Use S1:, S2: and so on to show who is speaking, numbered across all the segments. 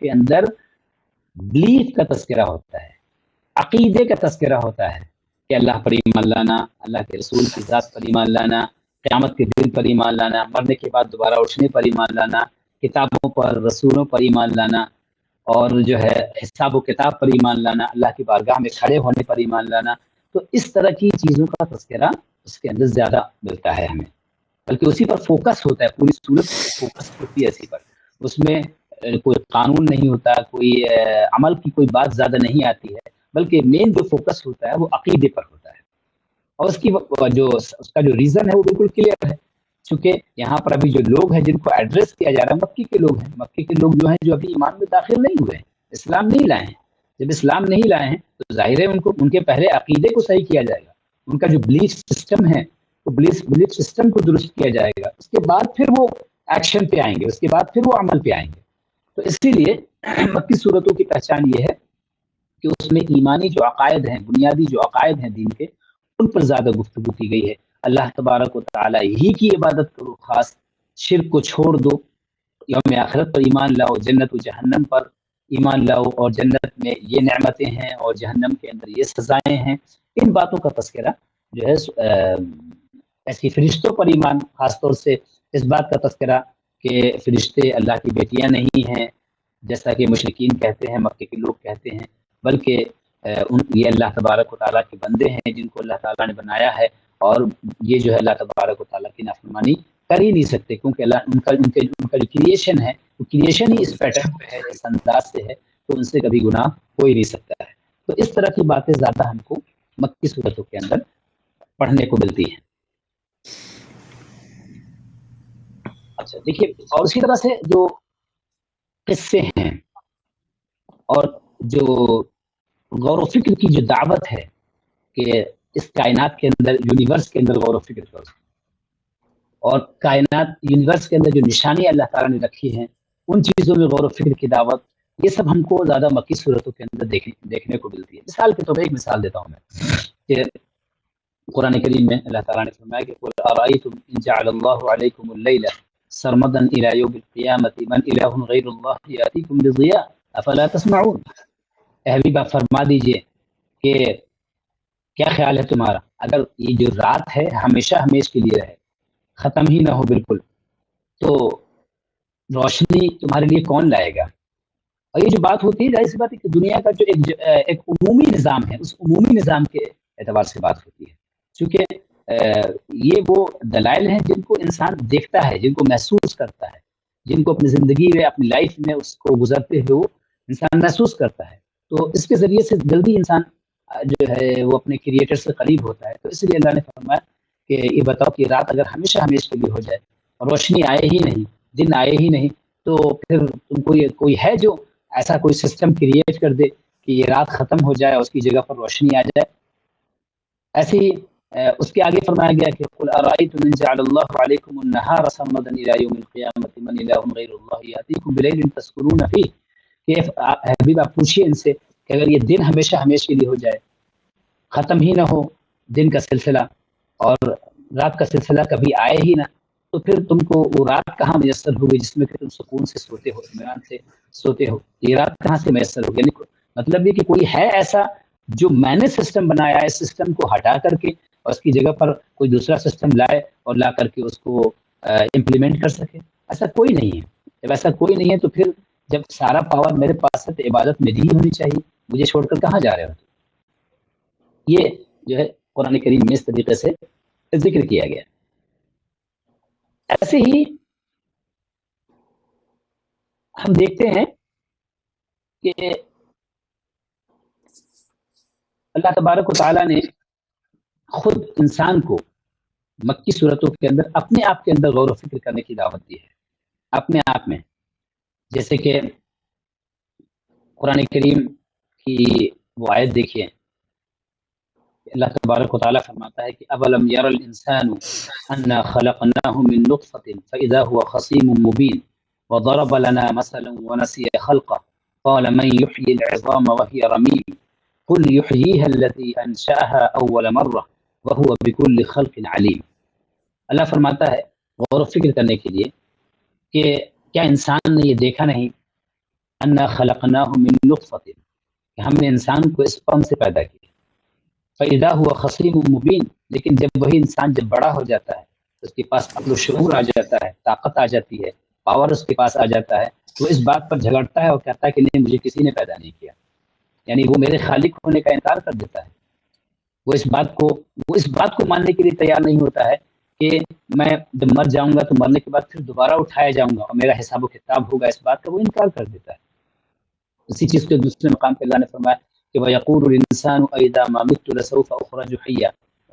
S1: کے اندر بلیف کا تذکرہ ہوتا ہے، عقیدے کا تذکرہ ہوتا ہے کہ اللہ پر ایمان لانا، اللہ کے رسول کی ذات پر ایمان لانا، قیامت کے دن پر ایمان لانا، مرنے کے بعد دوبارہ اٹھنے پر ایمان لانا، کتابوں پر، رسولوں پر ایمان لانا، اور جو ہے حساب و کتاب پر ایمان لانا، اللہ کی بارگاہ میں کھڑے ہونے پر ایمان لانا. تو اس طرح کی چیزوں کا تذکرہ اس کے اندر زیادہ ملتا ہے ہمیں، بلکہ اسی پر فوکس ہوتا ہے، پوری صورت فوکس ہوتی ہے اسی پر. اس میں کوئی قانون نہیں ہوتا، کوئی عمل کی کوئی بات زیادہ نہیں آتی ہے، بلکہ مین جو فوکس ہوتا ہے وہ عقیدے پر ہوتا ہے. اور اس کا جو ریزن ہے وہ بالکل کلیئر ہے، چونکہ یہاں پر ابھی جو لوگ ہیں جن کو ایڈریس کیا جا رہا ہے مکی کے لوگ ہیں. مکی کے لوگ جو ہیں جو ابھی ایمان میں داخل نہیں ہوئے ہیں، اسلام نہیں لائے ہیں. جب اسلام نہیں لائے ہیں تو ظاہر ہے ان کے پہلے عقیدے کو صحیح کیا جائے گا، ان کا جو بلیف سسٹم ہے وہ بلیف سسٹم کو درست کیا جائے گا، اس کے بعد پھر وہ ایکشن پہ آئیں گے، اس کے بعد پھر وہ عمل پہ آئیں گے. تو اسی لیے مکی صورتوں کی پہچان یہ ہے کہ اس میں ایمانی جو عقائد ہیں، بنیادی جو عقائد ہیں دین کے، ان پر زیادہ گفتگو کی گئی ہے. اللہ تبارک و تعالی ہی کی عبادت کرو، خاص شرک کو چھوڑ دو، یوم آخرت پر ایمان لاؤ، جنت و جہنم پر ایمان لاؤ، اور جنت میں یہ نعمتیں ہیں اور جہنم کے اندر یہ سزائیں ہیں. ان باتوں کا تذکرہ جو ہے ایسی فرشتوں پر ایمان، خاص طور سے اس بات کا تذکرہ کہ فرشتے اللہ کی بیٹیاں نہیں ہیں جیسا کہ مشرکین کہتے ہیں، مکے کے لوگ کہتے ہیں، بلکہ یہ اللہ تبارک و تعالیٰ کے بندے ہیں جن کو اللہ تعالیٰ نے بنایا ہے، اور یہ جو ہے اللہ تبارک و تعالیٰ کی نافرمانی کر ہی نہیں سکتے، کیونکہ اللہ ان کا جو کریشن ہے وہ کریشن ہی اس پیٹرن پہ ہے، اس انداز سے ہے، تو ان سے کبھی گناہ ہو ہی نہیں سکتا ہے. تو اس طرح کی باتیں زیادہ ہم کو مکی صورتوں کے اندر پڑھنے کو ملتی ہیں. اچھا دیکھیے، اور اسی طرح سے جو قصے ہیں اور جو غور و فکر کی جو دعوت ہے کہ اس کائنات کے اندر، یونیورس کے اندر غور و فکر کرو، اور کائنات یونیورس کے اندر جو نشانی اللہ تعالیٰ نے رکھی ہیں ان چیزوں میں غور و فکر کی دعوت، یہ سب ہم کو زیادہ مکی صورتوں کے اندر دیکھنے کو ملتی ہے. مثال کے طور پر ایک مثال دیتا ہوں میں کہ قرآن کریم میں اللہ تعالیٰ نے فرمایا کہ قُلْ أَرَأَيْتُمْ إِنْ جَعَلَ اللَّهُ عَلَيْكُمُ اللَّيْلَ سَرْمَدًا إِلَى يَوْمِ الْقِيَامَةِ مَنْ إِلَٰهٌ غَيْرُ اللَّهِ يَأْتِيكُمْ بِضِيَاءٍ أَفَلَا تَسْمَعُونَ. اے حبیب آپ فرما دیجئے کہ کیا خیال ہے تمہارا، اگر یہ جو رات ہے ہمیشہ کے لیے رہے، ختم ہی نہ ہو بالکل، تو روشنی تمہارے لیے کون لائے گا؟ اور یہ جو بات ہوتی ہے، ظاہر سی بات ہے کہ دنیا کا جو ایک عمومی نظام ہے، اس عمومی نظام کے اعتبار سے بات ہوتی ہے، چونکہ یہ وہ دلائل ہیں جن کو انسان دیکھتا ہے، جن کو محسوس کرتا ہے، جن کو اپنی زندگی میں، اپنی لائف میں اس کو گزرتے ہوئے وہ انسان محسوس کرتا ہے. تو اس کے ذریعے سے جلدی انسان جو ہے وہ اپنے کریٹر سے قریب ہوتا ہے. تو اس لیے اللہ نے فرمایا کہ یہ بتاؤ کہ رات اگر ہمیشہ کے لیے ہو جائے اور روشنی آئے ہی نہیں، دن آئے ہی نہیں، تو پھر تم کو یہ کوئی ہے جو ایسا کوئی سسٹم کریٹ کر دے کہ یہ رات ختم ہو جائے اور اس کی جگہ پر روشنی آ جائے؟ ایسے ہی اس کے آگے فرمایا گیا کہ قُلْ أَرَأَيْتُمْ إِنْ جَعَلَ اللَّهُ عَلَيْكُمُ النَّهَارَ سَرْمَدًا إِلَى يَوْمِ الْقِيَامَةِ مَنْ إِلَٰهٌ غَيْرُ اللَّهِ يَأْتِيكُمْ بِلَيْلٍ تَسْكُنُونَ فِيهِ. کہ حبیب آپ پوچھیے ان سے کہ اگر یہ دن ہمیشہ کے لیے ہو جائے، ختم ہی نہ ہو دن کا سلسلہ، اور رات کا سلسلہ کبھی آئے ہی نہ، تو پھر تم کو وہ رات کہاں میسر ہوگی جس میں کہ تم سکون سے سوتے ہو، اطمینان سے سوتے ہو؟ یہ رات کہاں سے میسر ہوگی؟ یعنی مطلب یہ کہ کوئی ہے ایسا جو میں نے سسٹم بنایا ہے، اس سسٹم کو ہٹا کر کے اور اس کی جگہ پر کوئی دوسرا سسٹم لائے اور لا کر کے اس کو امپلیمنٹ کر سکے؟ ایسا کوئی نہیں ہے. جب ایسا کوئی نہیں ہے تو پھر جب سارا پاور میرے پاس ہے تو عبادت میری ہی ہونی چاہیے، مجھے چھوڑ کر کہاں جا رہے ہو؟ یہ جو ہے قرآن کریم میں اس طریقے سے ذکر کیا گیا. ایسے ہی ہم دیکھتے ہیں کہ اللہ تبارک و تعالیٰ نے خود انسان کو مکی صورتوں کے اندر اپنے آپ کے اندر غور و فکر کرنے کی دعوت دی ہے، اپنے آپ میں. جیسے کہ قرآن کریم کی وہ آیت دیکھیے، اللہ تبارک و تعالیٰ فرماتا ہے کہ اولم یر الانسان انا خلقناه من نطفة فاذا هو خصيم مبين وضرب لنا مثلا ونسي خلقه قال من يحيي العظام وهي رميم قل يحييها الذي انشأها اول مرة وهو بكل خلق علیم. اللہ فرماتا ہے غور و فکر کرنے کے لیے کہ کیا انسان نے یہ دیکھا نہیں انا خلقناہ من نطفۃ، کہ ہم نے انسان کو اسپرم سے پیدا کیا، فاذا هو خصیم مبین، لیکن جب وہی انسان جب بڑا ہو جاتا ہے، اس کے پاس عقل و شعور آ جاتا ہے، طاقت آ جاتی ہے، پاور اس کے پاس آ جاتا ہے، تو اس بات پر جھگڑتا ہے اور کہتا ہے کہ نہیں، مجھے کسی نے پیدا نہیں کیا، یعنی وہ میرے خالق ہونے کا انکار کر دیتا ہے۔ وہ اس بات کو ماننے کے لیے تیار نہیں ہوتا ہے کہ میں جب مر جاؤں گا تو مرنے کے بعد پھر دوبارہ اٹھایا جاؤں گا اور میرا حساب و کتاب ہوگا، اس بات کا وہ انکار کر دیتا ہے۔ اسی چیز کے دوسرے مقام پہ اللہ نے فرمایا کہ وَيَقُولُ الْإِنسَانُ أَإِذَا مَا مِتُّ لَسَوْفَ أُخْرَجُ حَيًّا،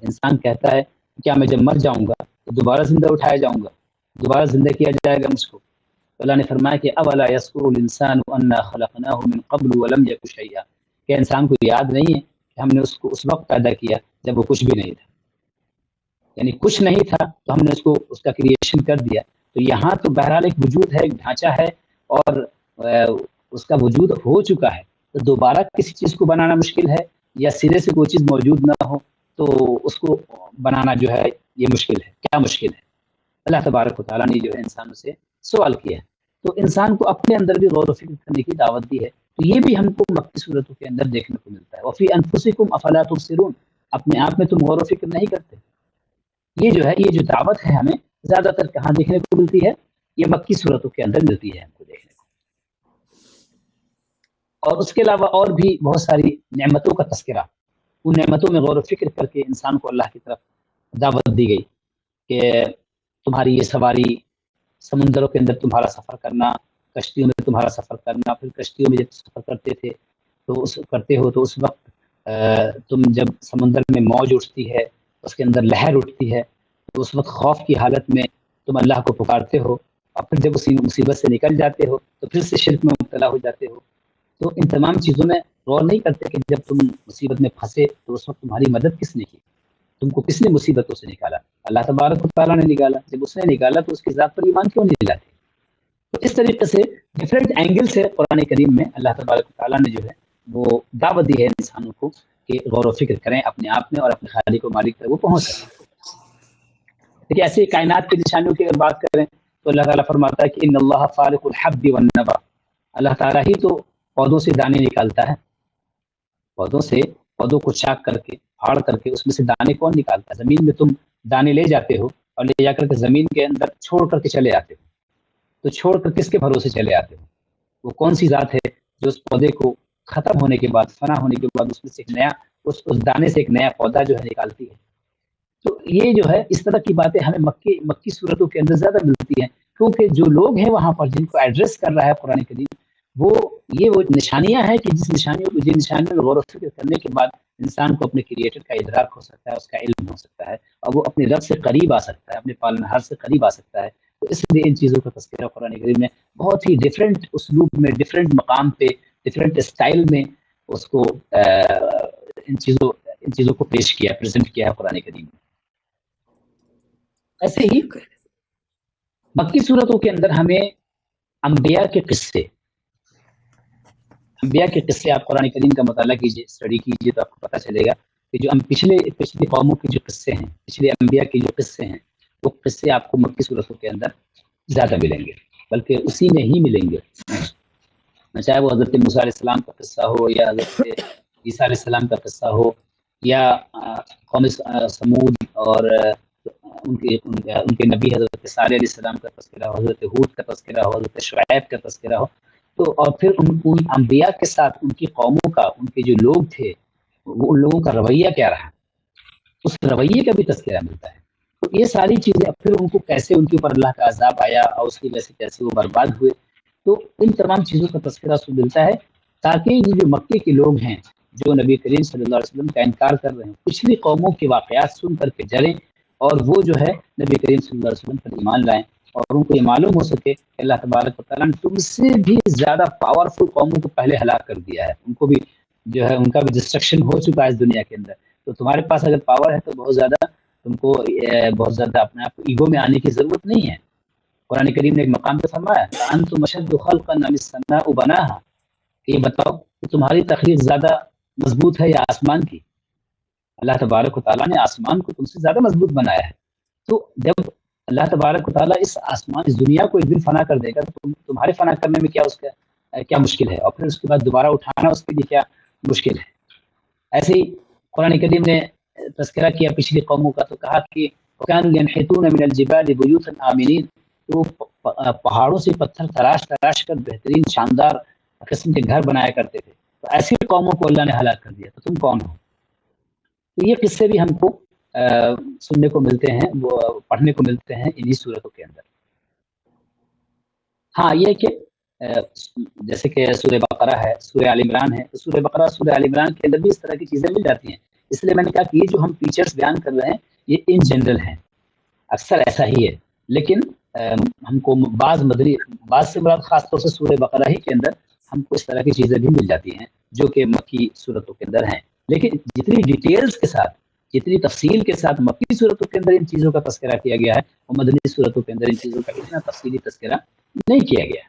S1: انسان کہتا ہے کیا میں جب مر جاؤں گا تو دوبارہ زندہ اٹھایا جاؤں گا، دوبارہ زندہ کیا جائے گا مجھ کو؟ تو اللہ نے فرمایا کہ أَوَلَا يَذْكُرُ الْإِنسَانُ أَنَّا خَلَقْنَاهُ مِن قَبْلُ وَلَمْ يَكُ شَيْئًا، کہ انسان کو یاد نہیں ہے کہ ہم نے اس کو اس وقت پیدا کیا جب وہ کچھ بھی نہیں تھا، یعنی کچھ نہیں تھا تو ہم نے اس کا کریشن کر دیا۔ تو یہاں تو بہرحال ایک وجود ہے، ایک ڈھانچہ ہے، اور اس کا وجود ہو چکا ہے، تو دوبارہ کسی چیز کو بنانا مشکل ہے، یا سرے سے کوئی چیز موجود نہ ہو تو اس کو بنانا جو ہے یہ مشکل ہے۔ کیا مشکل ہے؟ اللہ تبارک و تعالیٰ نے جو ہے انسانوں سے سوال کیا ہے، تو انسان کو اپنے اندر بھی غور و فکر کرنے کی دعوت دی ہے۔ تو یہ بھی ہم کو مکی صورتوں کے اندر دیکھنے کو ملتا ہے۔ وفی انفسکم افلا تبصرون، اپنے آپ میں تم غور و فکر نہیں کرتے۔ یہ جو ہے، یہ جو دعوت ہے ہمیں زیادہ تر کہاں دیکھنے کو ملتی ہے؟ یہ مکی صورتوں کے اندر ملتی ہے ہم کو دیکھنے کو۔ اور اس کے علاوہ اور بھی بہت ساری نعمتوں کا تذکرہ، ان نعمتوں میں غور و فکر کر کے انسان کو اللہ کی طرف دعوت دی گئی کہ تمہاری یہ سواری، سمندروں کے اندر تمہارا سفر کرنا، کشتیوں میں تمہارا سفر کرنا، پھر کشتیوں میں جب سفر کرتے تھے تو اس وقت تم جب سمندر میں موج اٹھتی ہے، اس کے اندر لہر اٹھتی ہے، تو اس وقت خوف کی حالت میں تم اللہ کو پکارتے ہو، اور پھر جب اسی مصیبت سے نکل جاتے ہو تو پھر سے شرک میں مبتلا ہو جاتے ہو۔ تو ان تمام چیزوں میں غور نہیں کرتے کہ جب تم مصیبت میں پھنسے تو اس وقت تمہاری مدد کس نے کی، تم کو کس نے مصیبتوں سے نکالا؟ اللہ تبارک و تعالیٰ نے نکالا۔ جب اس نے نکالا تو اس کی ذات پر ایمان کیوں نہیں لاتے؟ تو اس طریقے سے ڈفرینٹ اینگل سے قرآن کریم میں اللہ تبارک و تعالیٰ نے جو ہے وہ دعوت دی ہے انسانوں کو کہ غور و فکر کریں اپنے آپ میں اور اپنے خالق و مالک تک وہ پہنچ سکیں۔ دیکھیے ایسے کائنات کی نشانیوں کی اگر بات کریں تو اللہ تعالیٰ فرماتا ہے کہ ان اللہ فالق الحب والنبا، اللہ تعالیٰ ہی تو پودوں سے دانے نکالتا ہے، پودوں کو چاک کر کے، پھاڑ کر کے اس میں سے دانے کون نکالتا ہے؟ زمین میں تم دانے لے جاتے ہو اور لے جا کر کے زمین کے اندر چھوڑ کر کے چلے آتے ہو، تو چھوڑ کر کس کے بھروسے چلے آتے ہو؟ وہ کون سی ذات ہے جو اس پودے کو ختم ہونے کے بعد، فنا ہونے کے بعد اس میں سے ایک نیا، اس دانے سے ایک نیا پودا جو ہے نکالتی ہے؟ تو یہ جو ہے اس طرح کی باتیں ہمیں مکی صورتوں کے اندر زیادہ ملتی ہیں، کیونکہ جو لوگ ہیں وہاں پر جن کو ایڈریس کر رہا ہے قرآن کریم، وہ نشانیاں ہیں کہ جن نشانیوں میں غور و فکر کرنے کے بعد انسان کو اپنے کریٹر کا ادراک ہو سکتا ہے، اس کا علم ہو سکتا ہے، اور وہ اپنے رب سے قریب آ سکتا ہے، اپنے پالنہار سے قریب آ سکتا ہے۔ تو اس لیے ان چیزوں کا تذکرہ قرآن کریم میں بہت ہی ڈفرینٹ اسلوب میں، ڈفرینٹ مقام پہ، ڈفرینٹ اسٹائل میں اس کو ان چیزوں کو پیش کیا، پریزنٹ کیا ہے قرآن کریم میں۔ ایسے ہی مکی صورتوں کے اندر ہمیں انبیاء کے قصے آپ قرآن کریم کا مطالعہ کیجیے، اسٹڈی کیجیے، تو آپ کو پتہ چلے گا کہ جو پچھلی قوموں کے جو قصے ہیں، پچھلے انبیاء کے جو قصے ہیں، وہ قصے آپ کو مکی صورتوں کے اندر زیادہ ملیں گے، بلکہ اسی میں ہی ملیں گے، چاہے وہ حضرت موسیٰ علیہ السلام کا قصہ ہو، یا حضرت عیسیٰ علیہ السلام کا قصہ ہو، یا قوم سمود اور ان کے نبی حضرت صالح علیہ السلام کا تذکرہ ہو، حضرت ہود کا تذکرہ ہو، حضرت شعیب کا تذکرہ ہو، تو اور پھر ان انبیاء کے ساتھ ان کی قوموں کا، ان کے جو لوگ تھے، وہ ان لوگوں کا رویہ کیا رہا، اس رویے کا بھی تذکرہ ملتا ہے۔ تو یہ ساری چیزیں، پھر ان کو کیسے ان کے اوپر اللہ کا عذاب آیا اور اس کی وجہ سے کیسے وہ برباد ہوئے، تو ان تمام چیزوں کا تذکرہ اس کو ملتا ہے، تاکہ یہ جو مکے کے لوگ ہیں جو نبی کریم صلی اللہ علیہ وسلم کا انکار کر رہے ہیں، پچھلی قوموں کے واقعات سن کر کے ڈریں، اور وہ جو ہے نبی کریم صلی اللہ علیہ وسلم پر ایمان لائیں، اور ان کو یہ معلوم ہو سکے کہ اللہ تبارک و تعالیٰ نے تم سے بھی زیادہ پاورفل قوموں کو پہلے ہلاک کر دیا ہے، ان کو بھی جو ہے ان کا بھی ڈسٹرکشن ہو چکا ہے اس دنیا کے اندر۔ تو تمہارے پاس اگر پاور ہے تو بہت زیادہ تم کو اپنے آپ کو ایگو میں آنے کی ضرورت نہیں ہے۔ قرآن کریم نے ایک مقام پہ فرمایا انتم اشد خلقا ام السماء بناها، کہ یہ بتاؤ کہ تمہاری تخلیق زیادہ مضبوط ہے یا آسمان کی؟ اللہ تبارک و تعالیٰ نے آسمان کو تم سے زیادہ مضبوط بنایا ہے۔ تو جب اللہ تبارک و تعالیٰ اس دنیا کو ایک دن فنا کر دے گا تو تمہارے فنا کرنے میں کیا اس کا کیا مشکل ہے، اور پھر اس کے بعد دوبارہ اٹھانا اس کے لیے کیا مشکل ہے۔ ایسے ہی قرآن کریم نے تذکرہ کیا پچھلی قوموں کا، تو کہا کہ وَكَانُوا يَنْحِتُونَ مِنَ الْجِبَالِ بُيُوتًا آمِنِينَ، تو وہ پہاڑوں سے پتھر تراش کر بہترین شاندار قسم کے گھر بنایا کرتے تھے۔ تو ایسی قوموں کو اللہ نے ہلاک کر دیا، تو تم کون ہو؟ تو یہ قصے بھی ہم کو سننے کو ملتے ہیں، وہ پڑھنے کو ملتے ہیں انہی صورتوں کے اندر۔ ہاں یہ کہ جیسے کہ سورہ بقرہ ہے، سورہ آل عمران ہے، تو سورہ بقرہ سورہ آل عمران کے اندر بھی اس طرح کی چیزیں مل جاتی ہیں۔ اس لیے میں نے کہا کہ یہ جو ہم فیچرز بیان کر رہے ہیں یہ ان جنرل ہیں، اکثر ایسا ہی ہے، لیکن ہم کو بعض سے مراد خاص طور سے سورہ بقرہ ہی کے اندر ہم کو اس طرح کی چیزیں بھی مل جاتی ہیں جو کہ مکی صورتوں کے اندر ہیں، لیکن جتنی ڈیٹیلز کے ساتھ، جتنی تفصیل کے ساتھ مکی صورتوں کے اندر ان چیزوں کا تذکرہ کیا گیا ہے، اور مدنی صورتوں کے اندر ان چیزوں کا اتنا تفصیلی تذکرہ نہیں کیا گیا۔